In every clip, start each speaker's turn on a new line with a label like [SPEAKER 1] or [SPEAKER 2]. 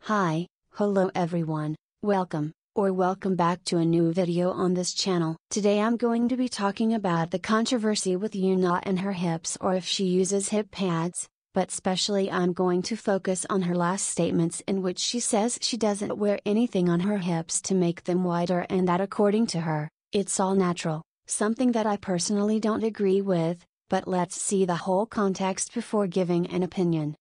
[SPEAKER 1] Hi, hello everyone, welcome back to a new video on this channel. Today I'm going to be talking about the controversy with Ioona and her hips, or if she uses hip pads, but specially I'm going to focus on her last statements in which she says she doesn't wear anything on her hips to make them wider and that according to her, it's all natural, something that I personally don't agree with, but let's see the whole context before giving an opinion.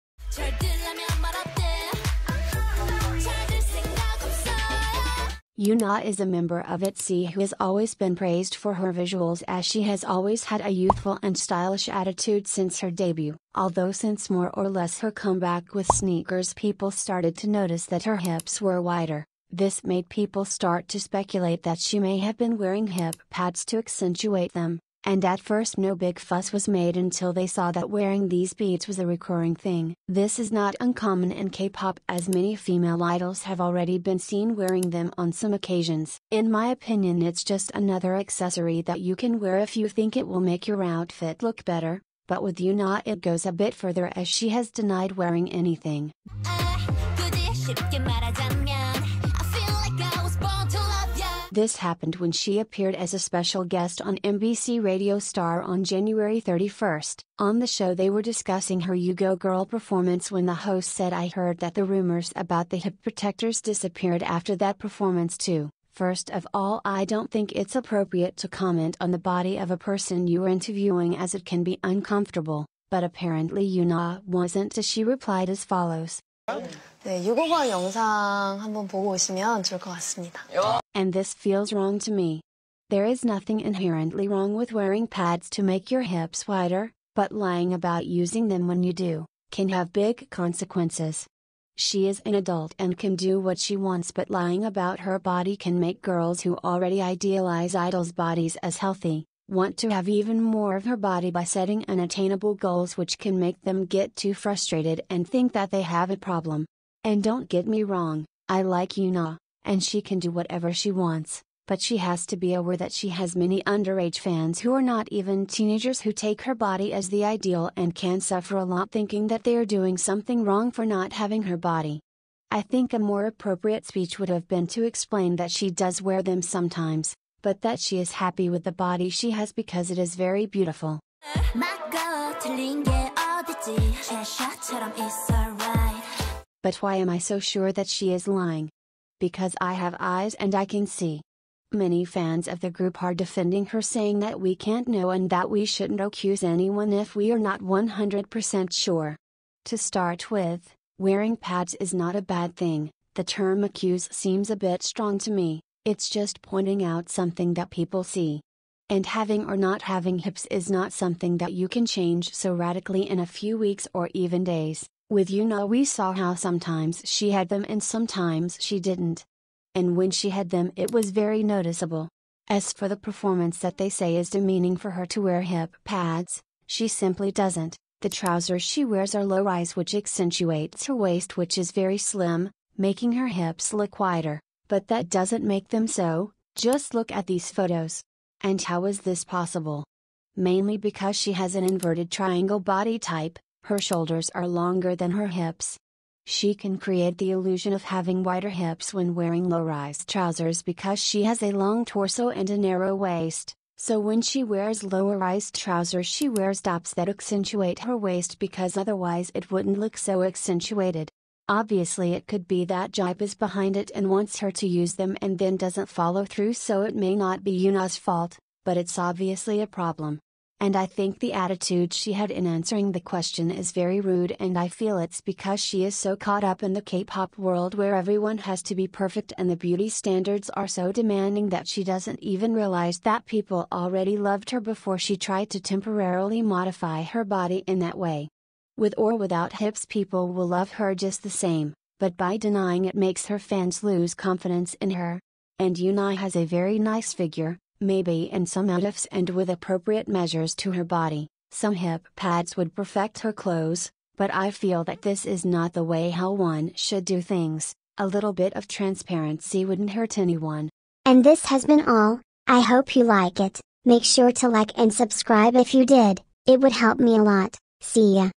[SPEAKER 1] Ioona is a member of itzy who has always been praised for her visuals, as she has always had a youthful and stylish attitude since her debut. Although since more or less her comeback with sneakers, people started to notice that her hips were wider. This made people start to speculate that she may have been wearing hip pads to accentuate them, and at first no big fuss was made until they saw that wearing these beads was a recurring thing. This is not uncommon in K-pop, as many female idols have already been seen wearing them on some occasions. In my opinion, it's just another accessory that you can wear if you think it will make your outfit look better, but with Ioona it goes a bit further, as she has denied wearing anything. This happened when she appeared as a special guest on MBC Radio Star on January 31st. On the show they were discussing her You Go Girl performance when the host said, "I heard that the rumors about the hip protectors disappeared after that performance too. First of all, I don't think it's appropriate to comment on the body of a person you are interviewing, as it can be uncomfortable, but apparently Ioona wasn't, as she replied as follows.
[SPEAKER 2] 네, 6호번 영상 한번 보고 오시면 좋을 것 같습니다.
[SPEAKER 1] And this feels wrong to me. There is nothing inherently wrong with wearing pads to make your hips wider, but lying about using them when you do, can have big consequences. She is an adult and can do what she wants, but lying about her body can make girls who already idealize idols' bodies as healthy, want to have even more of her body by setting unattainable goals, which can make them get too frustrated and think that they have a problem. And don't get me wrong, I like Ioona, and she can do whatever she wants, but she has to be aware that she has many underage fans who are not even teenagers who take her body as the ideal and can suffer a lot thinking that they are doing something wrong for not having her body. I think a more appropriate speech would have been to explain that she does wear them sometimes, but that she is happy with the body she has because it is very beautiful. But why am I so sure that she is lying? Because I have eyes and I can see. Many fans of the group are defending her, saying that we can't know and that we shouldn't accuse anyone if we are not 100% sure. To start with, wearing pads is not a bad thing. The term accuse seems a bit strong to me. It's just pointing out something that people see. And having or not having hips is not something that you can change so radically in a few weeks or even days. With Ioona we saw how sometimes she had them and sometimes she didn't. And when she had them it was very noticeable. As for the performance that they say is demeaning for her to wear hip pads, she simply doesn't. The trousers she wears are low-rise, which accentuates her waist, which is very slim, making her hips look wider. But that doesn't make them so. Just look at these photos. And how is this possible? Mainly because she has an inverted triangle body type, her shoulders are longer than her hips. She can create the illusion of having wider hips when wearing low-rise trousers because she has a long torso and a narrow waist, so when she wears lower-rise trousers she wears tops that accentuate her waist because otherwise it wouldn't look so accentuated. Obviously it could be that Jimin is behind it and wants her to use them and then doesn't follow through, so it may not be Ioona's fault, but it's obviously a problem. And I think the attitude she had in answering the question is very rude, and I feel it's because she is so caught up in the K-pop world where everyone has to be perfect and the beauty standards are so demanding that she doesn't even realize that people already loved her before she tried to temporarily modify her body in that way. With or without hips people will love her just the same, but by denying it makes her fans lose confidence in her. And Ioona has a very nice figure, maybe in some outfits and with appropriate measures to her body, some hip pads would perfect her clothes, but I feel that this is not the way how one should do things. A little bit of transparency wouldn't hurt anyone.
[SPEAKER 3] And this has been all. I hope you like it. Make sure to like and subscribe if you did, it would help me a lot. See ya.